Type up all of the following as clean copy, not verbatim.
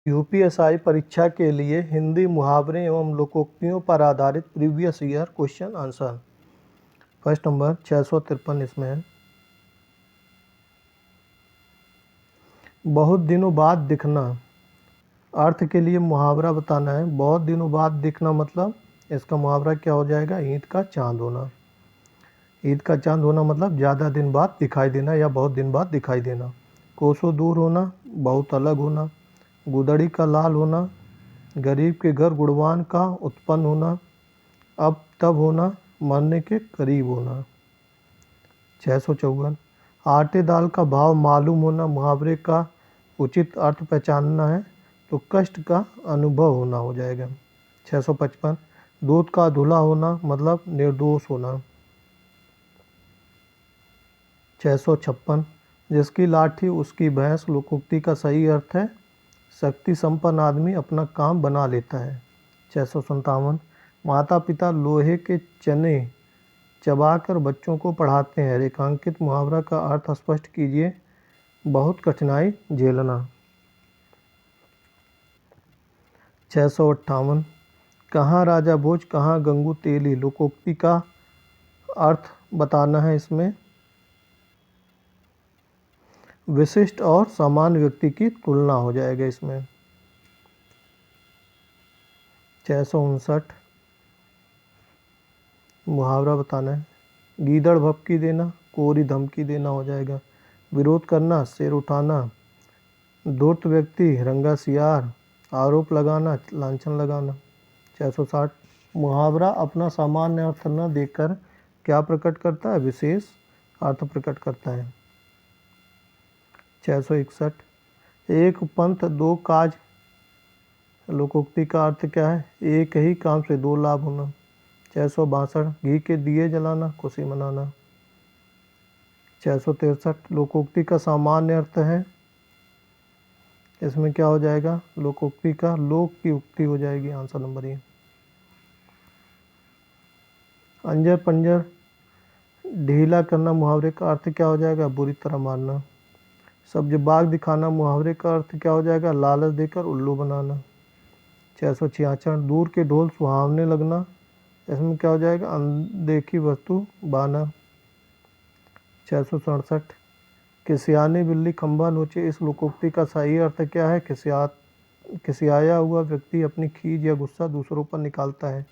UPSI परीक्षा के लिए हिंदी मुहावरे एवं लोकोक्तियों पर आधारित previous year question answer. First number 653 इसमें है। बहुत दिनों बाद दिखना, अर्थ के लिए मुहावरा बताना है। बहुत दिनों बाद दिखना मतलब इसका मुहावरा क्या हो जाएगा? ईद का चांद होना। ईद का चांद होना मतलब ज़्यादा दिन बाद दिखाई देना या बहुत दिन बाद दिखाई देना। कोसों दूर होना, बहुत अलग होना। गुदड़ी का लाल होना, गरीब के घर गुणवान का उत्पन्न होना। अब तब होना, मरने के करीब होना। 654 आटे दाल का भाव मालूम होना, मुहावरे का उचित अर्थ पहचानना है तो कष्ट का अनुभव होना हो जाएगा। 655 दूध का धुला होना मतलब निर्दोष होना। 656 जिसकी लाठी उसकी भैंस, लोकोक्ति का सही अर्थ है शक्ति संपन्न आदमी अपना काम बना लेता है। 657 माता पिता लोहे के चने चबाकर बच्चों को पढ़ाते हैं। रेखांकित मुहावरा का अर्थ स्पष्ट कीजिए। बहुत कठिनाई झेलना। 658 कहाँ राजा भोज कहाँ गंगू तेली, लोकोक्ति का अर्थ बताना है। इसमें विशिष्ट और सामान्य व्यक्ति की तुलना हो जाएगा इसमें। 659 मुहावरा बताना है। गीदड़ भपकी देना, कोरी धमकी देना हो जाएगा। विरोध करना, सिर उठाना। धूर्त व्यक्ति, रंगा सियार। आरोप लगाना, लांछन लगाना। 660 मुहावरा अपना सामान्य अर्थ न देकर क्या प्रकट करता है? विशेष अर्थ प्रकट करता है। 661 एक पंथ दो काज, लोकोक्ति का अर्थ क्या है? एक ही काम से दो लाभ होना। 662 घी के दिए जलाना, खुशी मनाना। 663 लोकोक्ति का सामान्य अर्थ है, इसमें क्या हो जाएगा? लोकोक्ति का लोक की उक्ति हो जाएगी, आंसर नंबर ए। अंजर पंजर ढीला करना, मुहावरे का अर्थ क्या हो जाएगा? बुरी तरह मारना। सब्ज बाग दिखाना, मुहावरे का अर्थ क्या हो जाएगा? लालच देकर उल्लू बनाना। 666 दूर के ढोल सुहावने लगना, इसमें क्या हो जाएगा? अनदेखी वस्तु बाना। 667 किसियानी बिल्ली खंभा नोचे, इस लोकोक्ति का सही अर्थ क्या है? किसियाया हुआ व्यक्ति अपनी खीज या गुस्सा दूसरों पर निकालता है।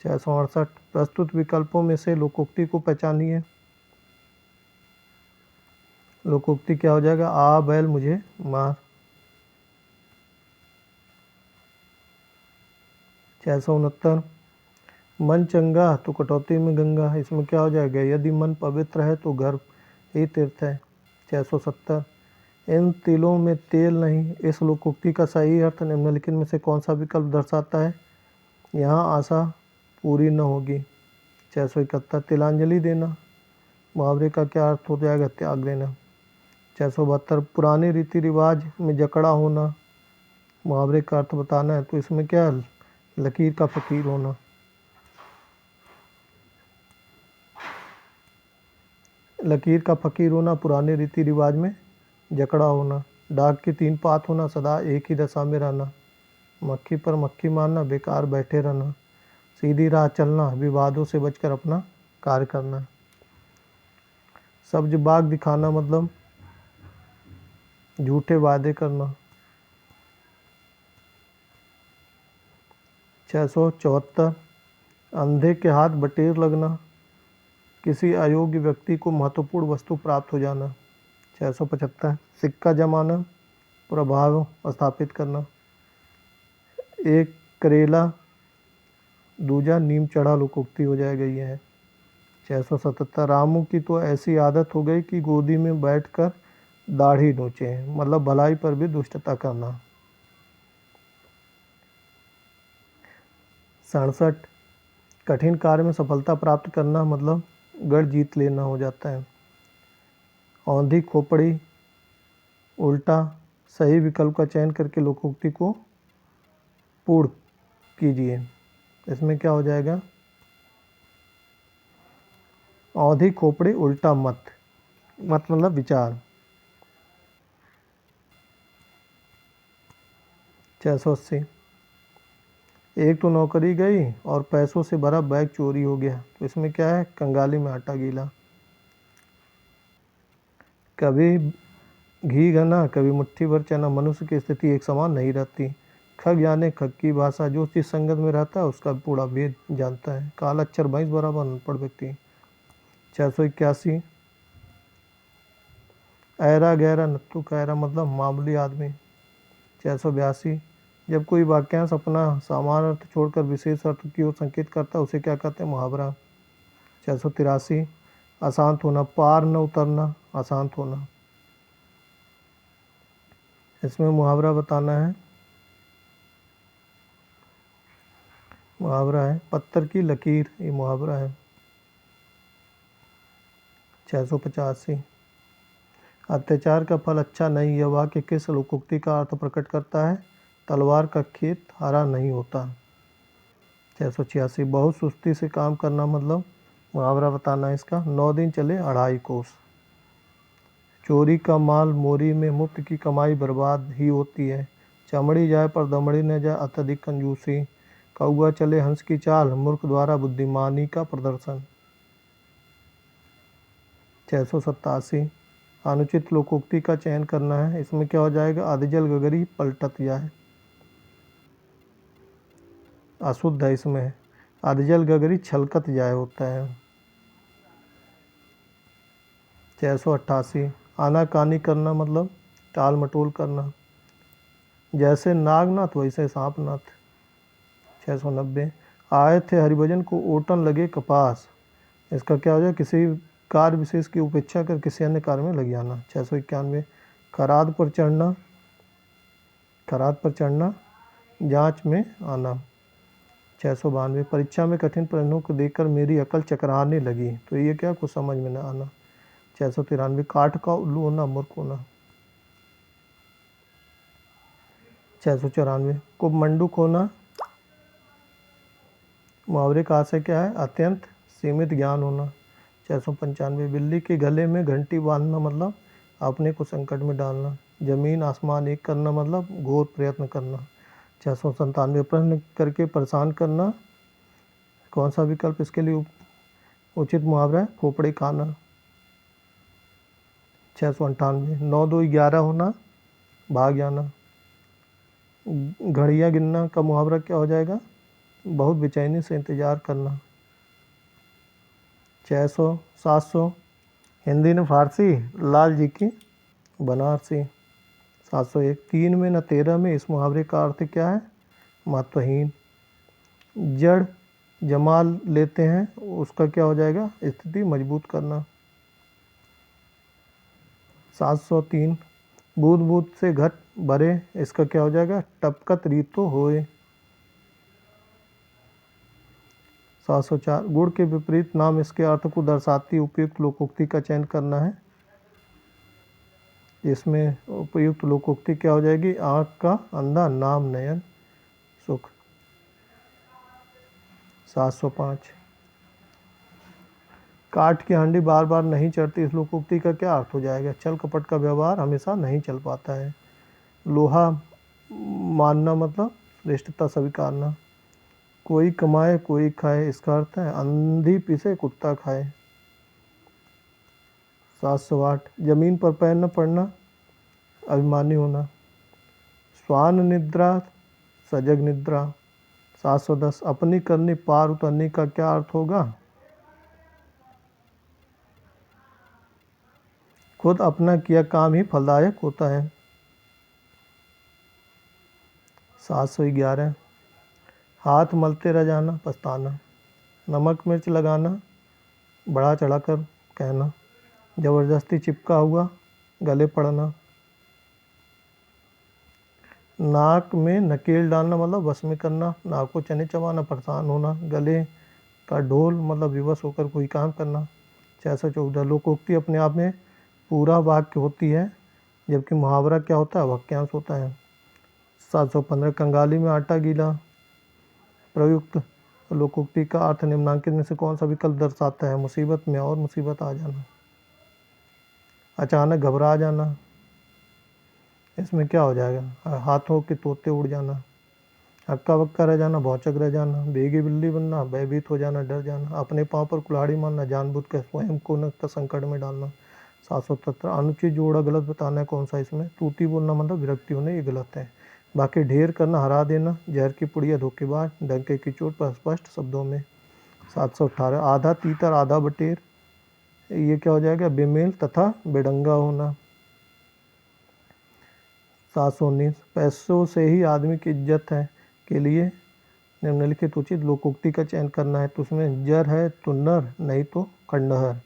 668 प्रस्तुत विकल्पों में से लोकोक्ति को पहचानिए। लोकोक्ति क्या हो जाएगा? आ बैल मुझे मार। 669 मन चंगा तो कटौती में गंगा, इसमें क्या हो जाएगा? यदि मन पवित्र है तो घर ही तीर्थ है। 670 इन तिलों में तेल नहीं, इस लोकोक्ति का सही अर्थ निम्नलिखित में से कौन सा विकल्प दर्शाता है? यहाँ आशा पूरी न होगी। 671 तिलांजलि देना, मुहावरे का क्या अर्थ हो जाएगा? त्याग देना। 672 पुराने रीति रिवाज में जकड़ा होना, मुहावरे का अर्थ बताना है तो इसमें क्या है? लकीर का फकीर होना। लकीर का फकीर होना, पुराने रीति रिवाज में जकड़ा होना। डाक की तीन पात होना, सदा एक ही दशा में रहना। मक्खी पर मक्खी मारना, बेकार बैठे रहना। सीधी राह चलना, विवादों से बचकर अपना कार्य करना। सब्ज बाग दिखाना मतलब झूठे वादे करना। 674 अंधे के हाथ बटेर लगना, किसी अयोग्य व्यक्ति को महत्वपूर्ण वस्तु प्राप्त हो जाना। 675 सिक्का जमाना, प्रभाव स्थापित करना। एक करेला दूजा नीम चढ़ा, लोकोक्ति हो जाएगा ये है। 677 रामू की तो ऐसी आदत हो गई कि गोदी में बैठकर दाढ़ी नोचे, मतलब भलाई पर भी दुष्टता करना। 67 कठिन कार्य में सफलता प्राप्त करना मतलब गढ़ जीत लेना हो जाता है। औंधी खोपड़ी उल्टा, सही विकल्प का चयन करके लोकोक्ति को पूर्ण कीजिए। इसमें क्या हो जाएगा? औंधी खोपड़ी उल्टा मत, मत मतलब विचार। 680। एक तो नौकरी गई और पैसों से भरा बैग चोरी हो गया, तो इसमें क्या है, कंगाली में आटा गीला। कभी घी घना कभी मुट्ठी भर चना, मनुष्य की स्थिति एक समान नहीं रहती। खग यानी खग की भाषा, जो जिस संगत में रहता है उसका पूरा भेद जानता है। काल अक्षर भैंस बराबर अनपढ़ व्यक्ति। 681। ऐरा गहरा नत्थु खैरा मतलब मामूली आदमी। 682। जब कोई वाक्यांश अपना सामान्य अर्थ छोड़कर विशेष अर्थ की ओर संकेत करता है उसे क्या कहते हैं, मुहावरा। 683। अशांत होना, पार न उतरना, अशांत होना। इसमें मुहावरा बताना है। मुहावरा है पत्थर की लकीर, ये मुहावरा है। 685। अत्याचार का फल अच्छा नहीं, यह वाक्य किस लोकोक्ति का अर्थ प्रकट करता है, तलवार का खेत हरा नहीं होता। 686। बहुत सुस्ती से काम करना मतलब मुहावरा बताना है इसका, 9 दिन चले 2.5 कोस। चोरी का माल मोरी में, मुफ्त की कमाई बर्बाद ही होती है। चमड़ी जाए पर दमड़ी न जाए, अत्यधिक कंजूसी। कौआ चले हंस की चाल, मूर्ख द्वारा बुद्धिमानी का प्रदर्शन। 687। अनुचित लोकोक्ति का चयन करना है, इसमें क्या हो जाएगा, अधजल गगरी पलटत जाए, अशुद्ध है इसमें, अधजल गगरी छलकत जाए होता है। 688। आनाकानी करना मतलब टाल मटोल करना, जैसे नागनाथ वैसे सांपनाथ। 690। आए थे हरिभजन को ओटन लगे कपास, इसका क्या हो जाए, किसी कार्य विशेष की उपेक्षा कर किसी अन्य कार्य में लग जाना। 691। खराद पर चढ़ना, खराद पर चढ़ना, जांच में आना। 692। परीक्षा में कठिन प्रश्नों को देखकर मेरी अकल चकराने लगी, तो ये क्या, कुछ समझ में न आना। 693। काठ का उल्लू होना, मूर्ख होना। 694। कुबमंडूक होना, मुहावरे का आशय क्या है, अत्यंत सीमित ज्ञान होना। 695। बिल्ली के गले में घंटी बांधना मतलब अपने को संकट में डालना। जमीन आसमान एक करना मतलब घोर प्रयत्न करना। 697। प्रश्न करके परेशान करना, कौन सा विकल्प इसके लिए उचित मुहावरा है, खोपड़ी खाना। 698। 9 2 11 होना, भाग जाना। घड़ियाँ गिनना का मुहावरा क्या हो जाएगा, बहुत बेचैनी से इंतज़ार करना। 600 700। हिंदी ने फारसी, लाल जी की बनारसी। 701। 3 में न 13 में, इस मुहावरे का अर्थ क्या है, महत्वहीन। जड़ जमा लेते हैं उसका क्या हो जाएगा, स्थिति मजबूत करना। 703। बूंद बूंद से घट भरे, इसका क्या हो जाएगा, टपकत रीतो होए। 704। गुण के विपरीत नाम इसके अर्थ को दर्शाती उपयुक्त लोकोक्ति का चयन करना है, इसमें उपयुक्त लोकोक्ति क्या हो जाएगी, आँख का अंधा नाम नयन सुख। 705। काठ की हांडी बार बार नहीं चढ़ती, इस लोकोक्ति का क्या अर्थ हो जाएगा, छल कपट का व्यवहार हमेशा नहीं चल पाता है। लोहा मानना मतलब श्रेष्ठता स्वीकारना। कोई कमाए कोई खाए, इसका अर्थ है अंधी पीसे कुत्ता खाए। 708। जमीन पर पैर न पड़ना, अभिमानी होना। स्वान निद्रा सजग निद्रा। 710। अपनी करनी पार उतरने का क्या अर्थ होगा, खुद अपना किया काम ही फलदायक होता है। 711। हाथ मलते रह जाना, पछताना। नमक मिर्च लगाना, बढ़ा चढ़ाकर कहना। ज़बरदस्ती चिपका हुआ, गले पड़ना। नाक में नकेल डालना मतलब वश में करना, नाक को चने चबाना, परेशान होना। गले का ढोल मतलब विवश होकर कोई काम करना। 614। लोकोक्ति अपने आप में पूरा वाक्य होती है, जबकि मुहावरा क्या होता है, वाक्यांश होता है। 715। कंगाली में आटा गीला। प्रयुक्त लोकोक्ति का अर्थ निम्नांकित में से कौन सा विकल्प दर्शाता है, मुसीबत में और मुसीबत आ जाना, अचानक घबरा जाना, इसमें क्या हो जाएगा, हाथों के तोते उड़ जाना, हक्का बक्का रह जाना, भौचक रह जाना, बेगी बिल्ली बनना, भयभीत हो जाना, डर जाना, अपने पाँव पर कुल्हाड़ी मारना, जानबूझ कर स्वयं को न संकट में डालना। 717 अनुचित जोड़ा गलत बताना है कौन सा, इसमें तूती बोलना मतलब विरक्ति होने, ये गलत है। बाकी ढेर करना, हरा देना, जहर की पुड़िया, धोखेबाज, डंके की चोट पर स्पष्ट शब्दों में। 718 आधा तीतर आधा बटेर, ये क्या हो जाएगा, बेमेल तथा बेढंगा होना। 719 पैसों से ही आदमी की इज्जत है के लिए निम्नलिखित उचित लोकोक्ति का चयन करना है, तो उसमें जर है तो नर, नहीं तो खंडहर।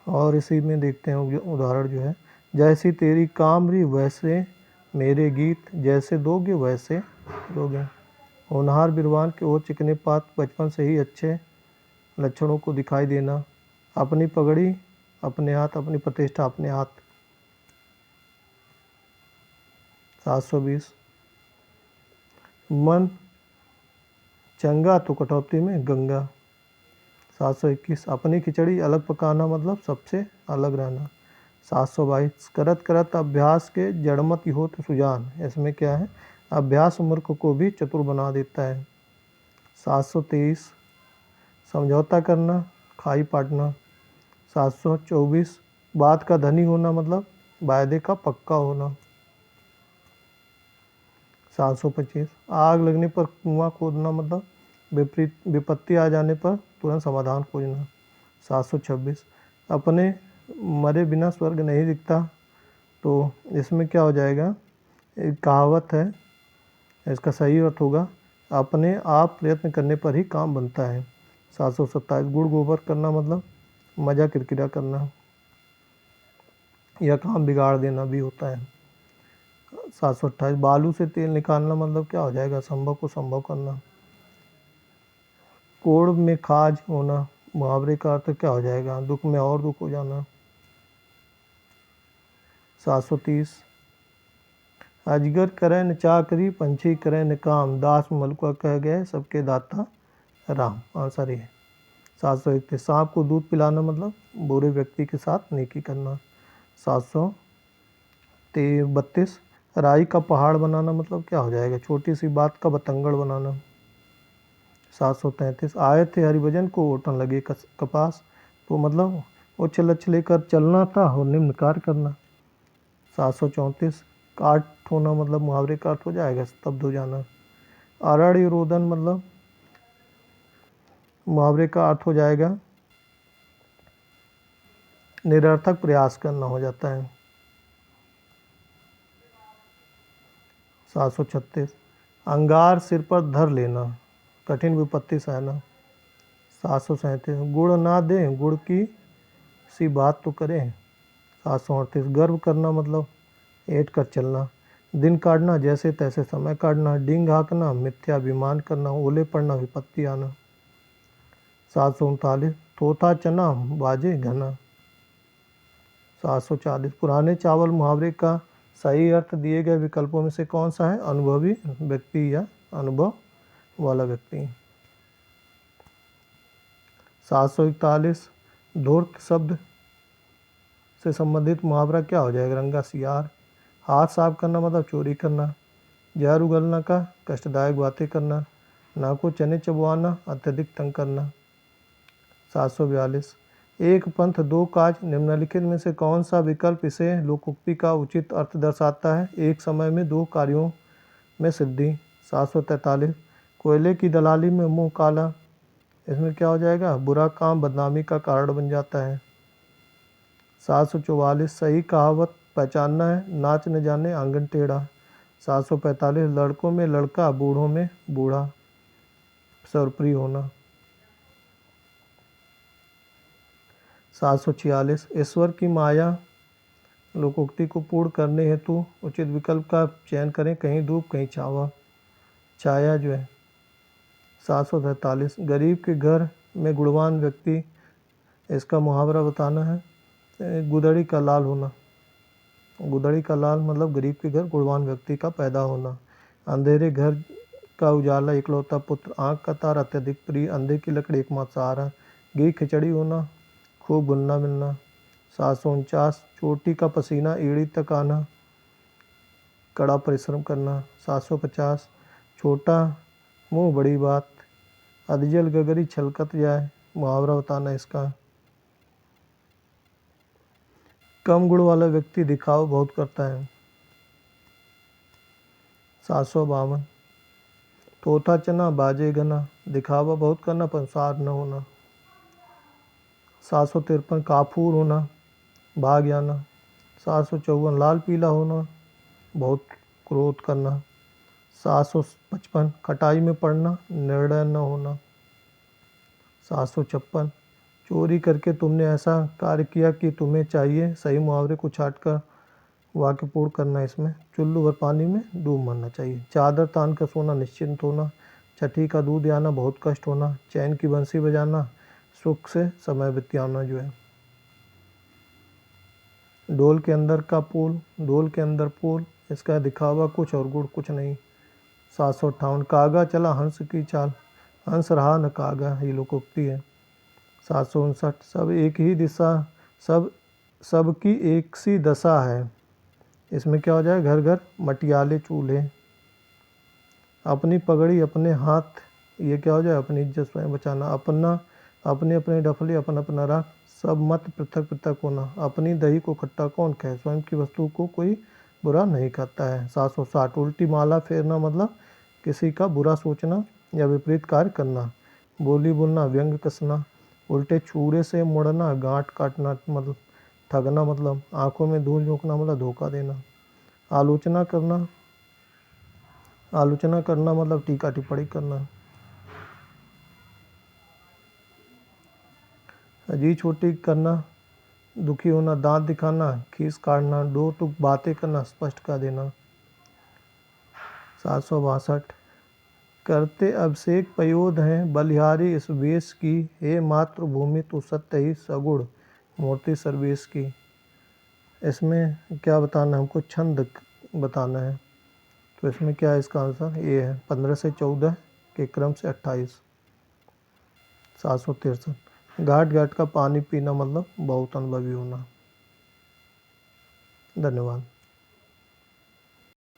और इसी में देखते हैं उदाहरण जो है, जैसी तेरी कामरी वैसे मेरे गीत, जैसे दोगे वैसे दोगे। होनहार बिरवान के ओर चिकने पात, बचपन से ही अच्छे लक्षणों को दिखाई देना, अपनी पगड़ी अपने हाथ, अपनी प्रतिष्ठा अपने हाथ। 720 मन चंगा तो कटौती में गंगा। 721 अपनी खिचड़ी अलग पकाना मतलब सबसे अलग रहना। 722 करत करत अभ्यास के जड़मत होत सुजान, इसमें क्या है, अभ्यास मूर्ख को भी चतुर बना देता है। 723 समझौता करना, खाई पाटना। 724 बात का धनी होना मतलब वायदे का पक्का होना। 725 आग लगने पर कुआं खोदना मतलब विपत्ति आ जाने पर तुरंत समाधान खोजना। 726 अपने मरे बिना स्वर्ग नहीं दिखता, तो इसमें क्या हो जाएगा, एक कहावत है, इसका सही अर्थ होगा अपने आप प्रयत्न करने पर ही काम बनता है। 727 गुड़ गोबर करना मतलब मजा किरकिरा करना या काम बिगाड़ देना भी होता है। 728 बालू से तेल निकालना मतलब क्या हो जाएगा, संभव को संभव करना। कोड़ में खाज होना, मुहावरे का अर्थ क्या हो जाएगा, दुख में और दुख हो जाना। 730 अजगर करे न चाकरी, पंछी करे न काम, दास मलुआ कह गए सबके दाता राम, आंसर ये है। 731 सांप को दूध पिलाना मतलब बुरे व्यक्ति के साथ नेकी करना। 732 राई का पहाड़ बनाना मतलब क्या हो जाएगा, छोटी सी बात का बतंगड़ बनाना। 733 आए थे हरिभजन को ओटन लगे कपास, तो मतलब उछल लेकर चलना था और निम्न कार्य करना। 734 काट होना मतलब मुहावरे का अर्थ हो जाएगा स्तब्ध हो जाना। अरण्य रोदन मतलब मुहावरे का अर्थ हो जाएगा निरर्थक प्रयास करना हो जाता है। 736 अंगार सिर पर धर लेना, कठिन विपत्ति सहना। 737 गुड़ ना दें गुड़ की सी बात तो करें। 738 गर्व करना मतलब ऐंठ कर चलना, दिन काटना जैसे तैसे समय काटना, डींग हाँकना मिथ्याभिमान करना, ओले पड़ना विपत्ति आना। 739 तोता चना बाजे घना। 740 पुराने चावल मुहावरे का सही अर्थ दिए गए विकल्पों में से कौन सा है, अनुभवी व्यक्ति या अनुभव वाला व्यक्ति। 741 धूर्त शब्द से संबंधित मुहावरा क्या हो जाएगा, रंगा सियार। हाथ साफ करना मतलब चोरी करना, जहर उगलना का कष्टदायक बातें करना, नाको चने चबवाना अत्यधिक तंग करना। 742 एक पंथ दो काज, निम्नलिखित में से कौन सा विकल्प इसे लोकोक्ति का उचित अर्थ दर्शाता है, एक समय में दो कार्यों में सिद्धि। 743 कोयले की दलाली में मुंह काला, इसमें क्या हो जाएगा, बुरा काम बदनामी का कारण बन जाता है। 744 सही कहावत पहचानना है, नाच न जाने आंगन टेढ़ा। 745 लड़कों में लड़का बूढ़ों में बूढ़ा, सर्वप्रिय होना। 746 ईश्वर की माया लोकोक्ति को पूर्ण करने हेतु उचित विकल्प का चयन करें, कहीं धूप कहीं छावा, छाया जो है। 747 गरीब के घर में गुणवान व्यक्ति, इसका मुहावरा बताना है गुदड़ी का लाल होना। गुदड़ी का लाल मतलब गरीब के घर गुणवान व्यक्ति का पैदा होना। अंधेरे घर का उजाला इकलौता पुत्र, आँख का तारा अत्यधिक प्रिय, अंधे की लकड़ी एकमात्र सहारा, घी खिचड़ी होना, खूब घुलना मिलना। 749 चोटी का पसीना एड़ी तक आना, कड़ा परिश्रम करना। 750 छोटा मुँह बड़ी बात, अधजल गगरी छलकत जाए, मुहावरा बताना इसका। कम गुण वाला व्यक्ति दिखावा बहुत करता है। 752 तोता चना बाजे गना, दिखावा बहुत करना पर सार न होना। 753 काफूर होना, भाग जाना। 754 लाल पीला होना, बहुत क्रोध करना। 755 खटाई में पड़ना, निर्णय न होना। 756 चोरी करके तुमने ऐसा कार्य किया कि तुम्हें चाहिए, सही मुहावरे को छाटकर वाक्य पूर्ण करना। इसमें चुल्लू भर पानी में डूब मरना चाहिए। चादर तान कर सोना, निश्चिंत होना। छठी का दूध आना, बहुत कष्ट होना। चैन की बंसी बजाना, सुख से समय बिताना जो है। ढोल के अंदर का फूल, ढोल के अंदर फूल, इसका दिखावा कुछ और गुड़ कुछ नहीं। 758 कागा चला हंस की चाल, हंस रहा न कागा, ये लोकोक्ति है। 759 सब एक ही दिशा, सबकी एक सी दशा है। इसमें क्या हो जाए, घर घर मटियाले चूल्हे। अपनी पगड़ी अपने हाथ, ये क्या हो जाए, अपनी इज्जत स्वयं बचाना। अपना अपने अपने डफले अपन अपना राख, सब मत पृथक पृथक होना। अपनी दही को खट्टा कौन कहे, स्वयं की वस्तु को कोई बुरा नहीं कहता है। 760 उल्टी माला फेरना मतलब किसी का बुरा सोचना या विपरीत कार्य करना। बोली बोलना, व्यंग कसना। उल्टे छुरे से मुड़ना, गांठ काटना मतलब ठगना, मतलब आंखों में धूल झोंकना मतलब धोखा देना। आलोचना करना, आलोचना करना मतलब टीका टिप्पणी करना। जी छोटी करना, दुखी होना। दांत दिखाना, खीस काटना। दो टुक बातें करना, स्पष्ट कर देना। 762 करते अभिषेक पयोध हैं, बलिहारी इस वेश की। हे मातृभूमि तू सत्य ही सगुण, मूर्ति सर्वेश की। इसमें क्या बताना है हमको, छंद बताना है। तो इसमें क्या है, इसका आंसर ये है 15 से 14 के क्रम से 28। 763 घाट घाट का पानी पीना मतलब बहुत अनुभवी होना। धन्यवाद।